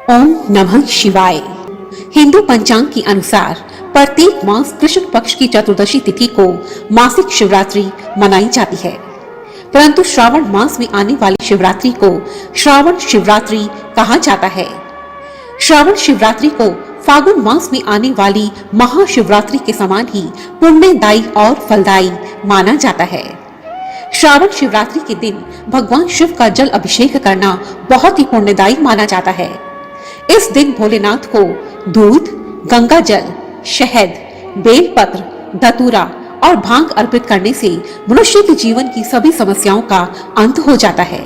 ओम नमः शिवाय। हिंदू पंचांग के अनुसार प्रत्येक मास कृष्ण पक्ष की चतुर्दशी तिथि को मासिक शिवरात्रि मनाई जाती है, परंतु श्रावण मास में आने वाली शिवरात्रि को श्रावण शिवरात्रि कहा जाता है। श्रावण शिवरात्रि को फागुन मास में आने वाली महाशिवरात्रि के समान ही पुण्यदायी और फलदायी माना जाता है। श्रावण शिवरात्रि के दिन भगवान शिव का जल अभिषेक करना बहुत ही पुण्यदायी माना जाता है। इस दिन भोलेनाथ को दूध, गंगा जल, शहद, बेलपत्र, धतूरा और भांग अर्पित करने से मनुष्य के जीवन की सभी समस्याओं का अंत हो जाता है।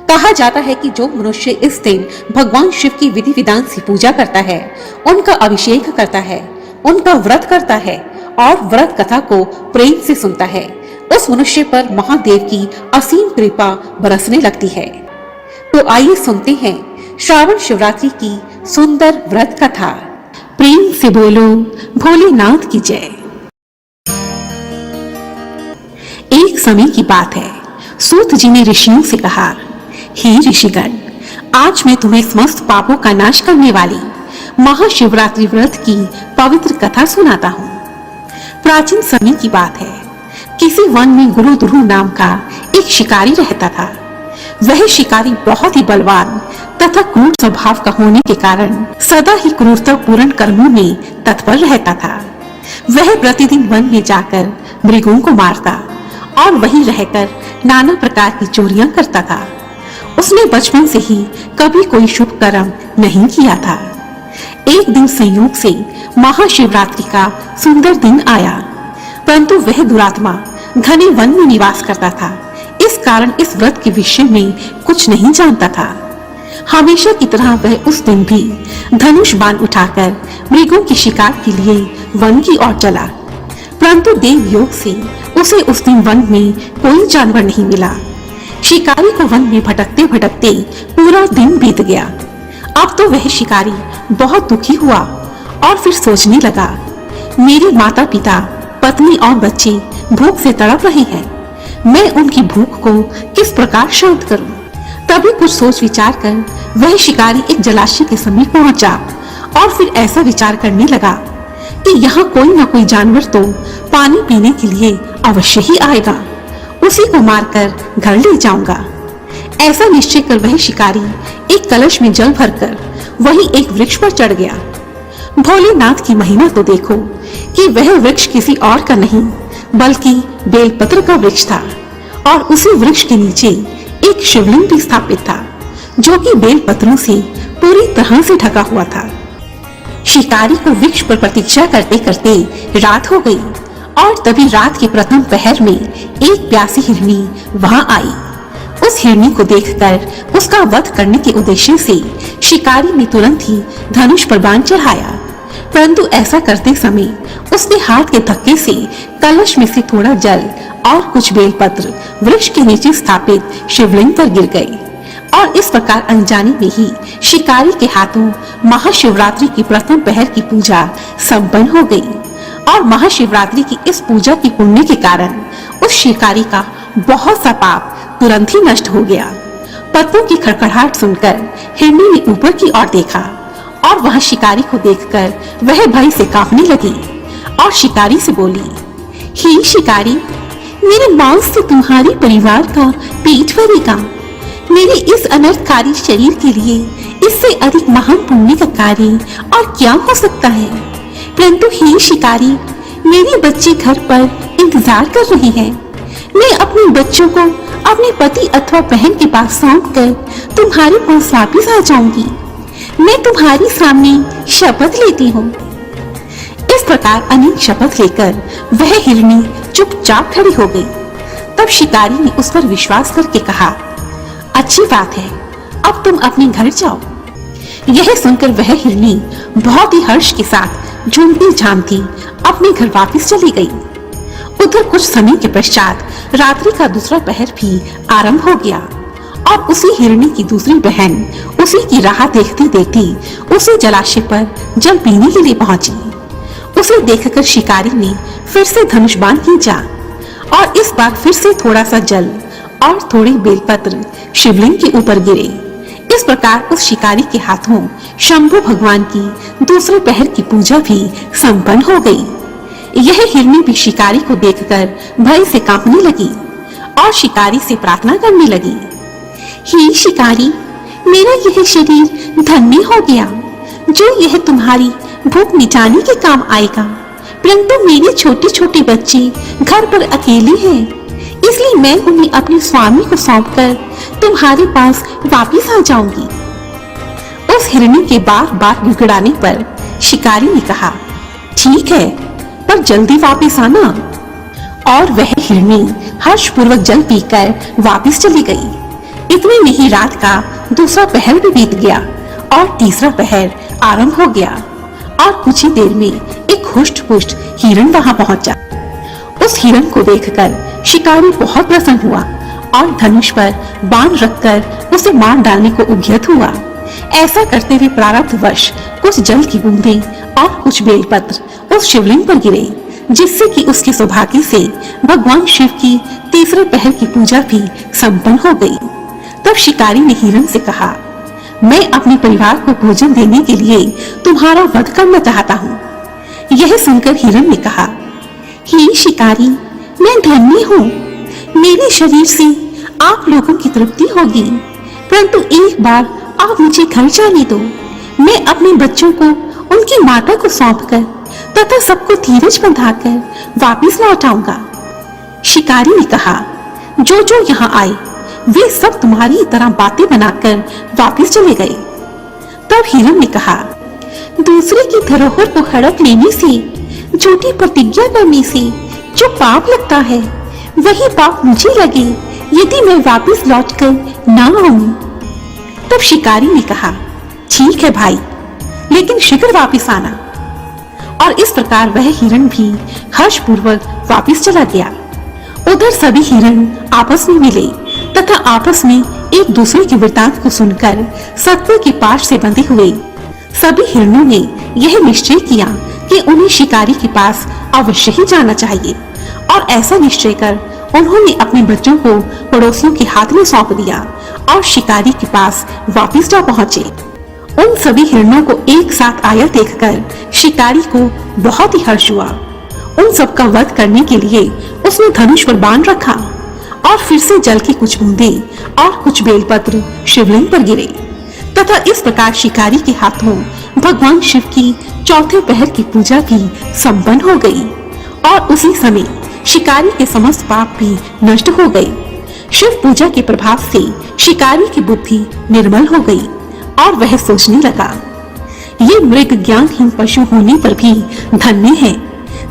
कहा जाता है कि जो मनुष्य इस दिन भगवान शिव की विधि विधान से पूजा करता है, उनका अभिषेक करता है, उनका व्रत करता है और व्रत कथा को प्रेम से सुनता है, उस मनुष्य पर महादेव की असीम कृपा बरसने लगती है। तो आइए सुनते हैं श्रावण शिवरात्रि की सुंदर व्रत कथा। प्रेम से बोलो भोलेनाथ की जय। एक समय की बात है, सूत जी ने ऋषियों से कहा, हे ऋषिगण, आज मैं तुम्हें समस्त पापों का नाश करने वाली महाशिवरात्रि व्रत की पवित्र कथा सुनाता हूँ। प्राचीन समय की बात है, किसी वन में गुरु ध्रुव नाम का एक शिकारी रहता था। वह शिकारी बहुत ही बलवान तथा क्रूर स्वभाव का होने के कारण सदा ही क्रूरतापूर्ण कर्मों में तत्पर रहता था। वह प्रतिदिन वन में जाकर मृगों को मारता और वहीं रहकर नाना प्रकार की चोरियां करता था। उसने बचपन से ही कभी कोई शुभ कर्म नहीं किया था। एक दिन संयोग से महाशिवरात्रि का सुंदर दिन आया, परंतु वह दुरात्मा घने वन में निवास करता था। इस कारण इस व्रत के विषय में कुछ नहीं जानता था। हमेशा की तरह वह उस दिन भी धनुष बाण उठाकर मृगों की शिकार के लिए वन की ओर चला, परंतु देव योग से उसे उस दिन वन में कोई जानवर नहीं मिला। शिकारी को वन में भटकते भटकते पूरा दिन बीत गया। अब तो वह शिकारी बहुत दुखी हुआ और फिर सोचने लगा, मेरे माता पिता, पत्नी और बच्चे भूख से तड़प रहे हैं, मैं उनकी भूख को किस प्रकार शांत करूं? तभी कुछ सोच विचार कर वह शिकारी एक जलाशय के समीप पहुंचा और फिर ऐसा विचार करने लगा कि यहाँ कोई न कोई जानवर तो पानी पीने के लिए अवश्य ही आएगा, उसी को मारकर घर ले जाऊंगा। ऐसा निश्चय कर वह शिकारी एक कलश में जल भरकर वहीं एक वृक्ष पर चढ़ गया। भोलेनाथ की महिमा तो देखो कि वह वृक्ष किसी और का नहीं बल्कि बेलपत्र का वृक्ष था और उसी वृक्ष के नीचे एक शिवलिंग भी स्थापित था, जो कि बेलपत्रों से पूरी तरह से ढका हुआ था। शिकारी को वृक्ष पर प्रतीक्षा करते करते रात हो गई और तभी रात के प्रथम पहर में एक प्यासी हिरनी वहां आई। उस हिरनी को देखकर उसका वध करने के उद्देश्य से शिकारी ने तुरंत ही धनुष पर बाण चढ़ाया, परंतु ऐसा करते समय उसके हाथ के धक्के से कलश में से थोड़ा जल और कुछ बेलपत्र वृक्ष के नीचे स्थापित शिवलिंग पर गिर गए और इस प्रकार अनजाने में ही शिकारी के हाथों महाशिवरात्रि की प्रथम पहर की पूजा संपन्न हो गई। और महाशिवरात्रि की इस पूजा की पुण्य के कारण उस शिकारी का बहुत सा पाप तुरंत ही नष्ट हो गया। पत्तों की खड़खड़ाहट सुनकर हिरनी ने ऊपर की ओर देखा और वह शिकारी को देखकर वह भय से कांपने लगी और शिकारी से बोली, हे शिकारी, मेरे मांस से तुम्हारे परिवार का पेट भरेगा। मेरे इस अनर्थकारी शरीर के लिए इससे अधिक महान पुण्य का कार्य और क्या हो सकता है? परंतु हे शिकारी, मेरे बच्चे घर पर इंतजार कर रहे हैं। मैं अपने बच्चों को अपने पति अथवा बहन के पास सौंप कर तुम्हारे पास वापिस आ जाऊंगी। मैं तुम्हारे सामने शपथ लेती हूँ। इस प्रकार अनेक शपथ लेकर वह हिरनी चुपचाप खड़ी हो गई। तब शिकारी ने उस पर विश्वास करके कहा, अच्छी बात है, अब तुम अपने घर जाओ। यह सुनकर वह हिरनी बहुत ही हर्ष के साथ झूमती झामती अपने घर वापस चली गई। उधर कुछ समय के पश्चात रात्रि का दूसरा पहर भी आरंभ हो गया और उसी हिरनी की दूसरी बहन उसी की राह देखती देखती उसी जलाशय पर जल पीने के लिए पहुंची। उसे देखकर शिकारी ने फिर से धनुष बाण खींचा और इस बार फिर से थोड़ा सा जल और थोड़े बेलपत्र शिवलिंग के ऊपर गिरे। इस प्रकार उस शिकारी के हाथों शंभु भगवान की दूसरे पहर की पूजा भी संपन्न हो गई। यह हिरनी भी शिकारी को देखकर भय से कांपने लगी और शिकारी से प्रार्थना करने लगी, हे शिकारी, मेरा यह शरीर धन्य हो गया जो यह तुम्हारी भूख मिटाने के काम आएगा, परंतु मेरे छोटे छोटे बच्चे घर पर अकेले हैं, इसलिए मैं उन्हें अपने स्वामी को सौंपकर तुम्हारे पास वापस आ जाऊंगी। उस हिरनी के बार बार गिड़गिड़ाने पर शिकारी ने कहा, ठीक है, पर जल्दी वापस आना। और वह हिरनी हर्षपूर्वक जल पीकर वापस चली गई। इतने में ही रात का दूसरा पहर भी बीत गया और तीसरा पहर आरंभ हो गया और कुछ ही देर में एक हुष्ट पुष्ट हिरण वहां पहुंचा। उस हिरण को देखकर शिकारी बहुत प्रसन्न हुआ और धनुष पर बाण रखकर उसे मार डालने को उद्यत हुआ। ऐसा करते हुए प्रारब्धवश कुछ जल की बूंदें और कुछ बेलपत्र उस शिवलिंग पर गिरे, जिससे कि उसके सौभाग्य से भगवान शिव की तीसरे पहर की पूजा भी संपन्न हो गई। तब शिकारी ने हिरण से कहा, मैं अपने परिवार को भोजन देने के लिए तुम्हारा वध करना चाहता हूँ। यह सुनकर हिरण ने कहा, हे शिकारी, मैं धन्य हूँ, मेरे शरीर से आप लोगों की तृप्ति होगी, परंतु एक बार आप मुझे घर जाने दो। मैं अपने बच्चों को उनकी माता को सौंपकर तथा सबको धीरज बंधाकर वापस लौट आऊंगा। शिकारी ने कहा, जो जो यहाँ आए वे सब तुम्हारी तरह बातें बनाकर वापस चले गए। तब हिरण ने कहा, दूसरे की धरोहर को हड़प लेने से, झूठी प्रतिज्ञा करने से जो पाप लगता है, वही पाप मुझे लगे यदि मैं वापस लौटकर ना आऊं। तब शिकारी ने कहा, ठीक है भाई, लेकिन शीघ्र वापस आना। और इस प्रकार वह हिरण भी हर्षपूर्वक वापस चला गया। उधर सभी हिरण आपस में मिले तथा आपस में एक दूसरे के वृतांत को सुनकर सत्य के पाश से बंधे हुए सभी हिरणों ने यह निश्चय किया कि उन्हें शिकारी के पास अवश्य ही जाना चाहिए, और ऐसा निश्चय कर उन्होंने अपने बच्चों को पड़ोसियों के हाथ में सौंप दिया और शिकारी के पास वापस जा पहुंचे। उन सभी हिरणों को एक साथ आया देखकर शिकारी को बहुत ही हर्ष हुआ। उन सबका वध करने के लिए उसने धनुष पर बाण रखा और फिर से जल की कुछ बूंदें और कुछ बेलपत्र शिवलिंग पर गिरे तथा इस प्रकार शिकारी के हाथों भगवान शिव की चौथे पहर की पूजा भी संपन्न हो गई और उसी समय शिकारी के समस्त पाप भी नष्ट हो गए। शिव पूजा के प्रभाव से शिकारी की बुद्धि निर्मल हो गई और वह सोचने लगा, ये मृग ज्ञानहीन पशु होने पर भी धन्य है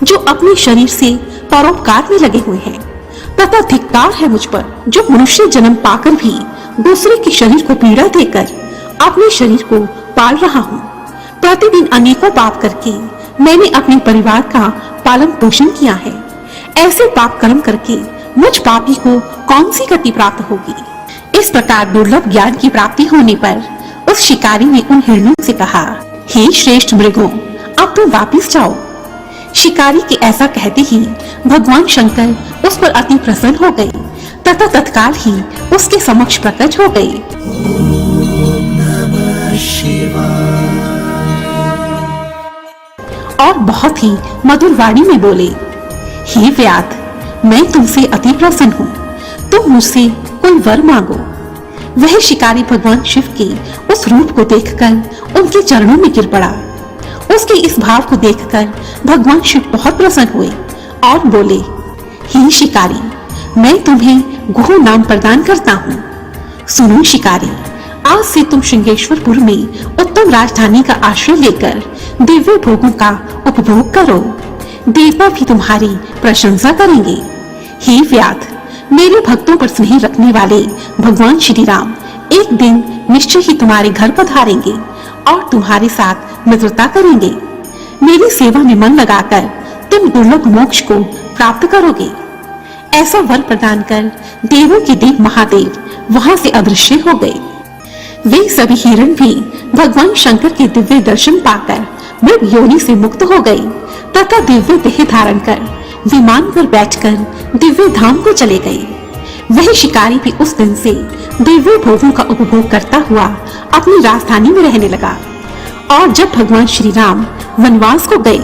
जो अपने शरीर से परोपकार में लगे हुए हैं, तथा धिक्कार है मुझ पर जो मनुष्य जन्म पाकर भी दूसरे के शरीर को पीड़ा देकर अपने शरीर को पाल रहा हूँ। प्रतिदिन अनेकों पाप करके मैंने अपने परिवार का पालन पोषण किया है। ऐसे पाप कर्म करके मुझ पापी को कौन सी गति प्राप्त होगी। इस प्रकार दुर्लभ ज्ञान की प्राप्ति होने पर उस शिकारी ने उन हिरणों से कहा, हे श्रेष्ठ मृगों, अब तुम वापिस जाओ। शिकारी के ऐसा कहते ही भगवान शंकर उस पर अति प्रसन्न हो गए तथा तत्काल ही उसके समक्ष प्रकट हो गए। और बहुत ही मधुर वाणी में बोले, हे व्याध, मैं तुमसे अति प्रसन्न हूँ, तुम मुझसे कोई वर मांगो। वह शिकारी भगवान शिव के उस रूप को देखकर उनके चरणों में गिर पड़ा। उसके इस भाव को देखकर भगवान शिव बहुत प्रसन्न हुए और बोले, हे शिकारी, मैं तुम्हें गुह नाम प्रदान करता हूँ। सुनो शिकारी, आज से तुम श्रृंगेश्वरपुर में उत्तम राजधानी का आश्रय लेकर दिव्य भोगों का उपभोग करो। देवता भी तुम्हारी प्रशंसा करेंगे। हे व्याध, मेरे भक्तों पर स्नेह रखने वाले भगवान श्री राम एक दिन निश्चय ही तुम्हारे घर पधारेंगे और तुम्हारे साथ मित्रता करेंगे। मेरी सेवा में मन लगाकर तुम दुर्लभ मोक्ष को प्राप्त करोगे। ऐसा वर प्रदान कर देवों के देव महादेव वहां से अदृश्य हो गए। वे सभी हिरण भी भगवान शंकर के दिव्य दर्शन पाकर मृग योनि से मुक्त हो गए तथा दिव्य देह धारण कर विमान पर बैठकर दिव्य धाम को चले गए। वह शिकारी भी उस दिन से दिव्य भोगों का उपभोग करता हुआ अपनी राजधानी में रहने लगा। और जब भगवान श्री राम वनवास को गए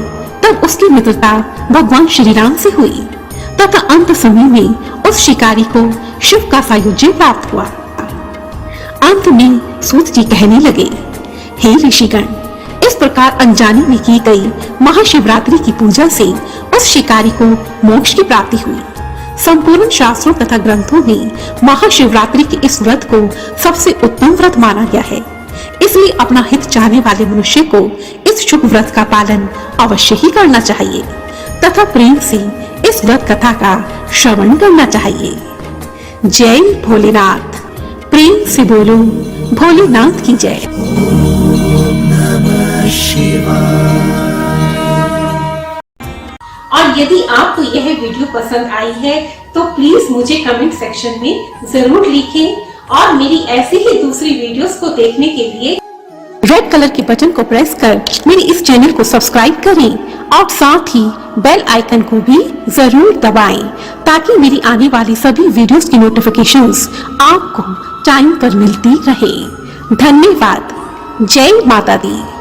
तब उसकी मित्रता भगवान श्री राम से हुई तथा अंत समय में उस शिकारी को शिव का सायुज्य प्राप्त हुआ। अंत में सूत जी कहने लगे, हे ऋषिगण, इस प्रकार अनजाने में की गई महाशिवरात्रि की पूजा से उस शिकारी को मोक्ष की प्राप्ति हुई। संपूर्ण शास्त्रों तथा ग्रंथों में महाशिवरात्रि के इस व्रत को सबसे उत्तम व्रत माना गया है। इसलिए अपना हित चाहने वाले मनुष्य को इस शुभ व्रत का पालन अवश्य ही करना चाहिए तथा प्रेम से इस व्रत कथा का श्रवण करना चाहिए। जय भोलेनाथ। प्रेम से बोलो भोलेनाथ की जय। और यदि आपको यह वीडियो पसंद आई है तो प्लीज मुझे कमेंट सेक्शन में जरूर लिखें और मेरी ऐसी ही दूसरी वीडियोस को देखने के लिए रेड कलर के बटन को प्रेस कर मेरे इस चैनल को सब्सक्राइब करें और साथ ही बेल आइकन को भी जरूर दबाएं ताकि मेरी आने वाली सभी वीडियोस की नोटिफिकेशंस आपको टाइम पर मिलती रहे। धन्यवाद। जय माता दी।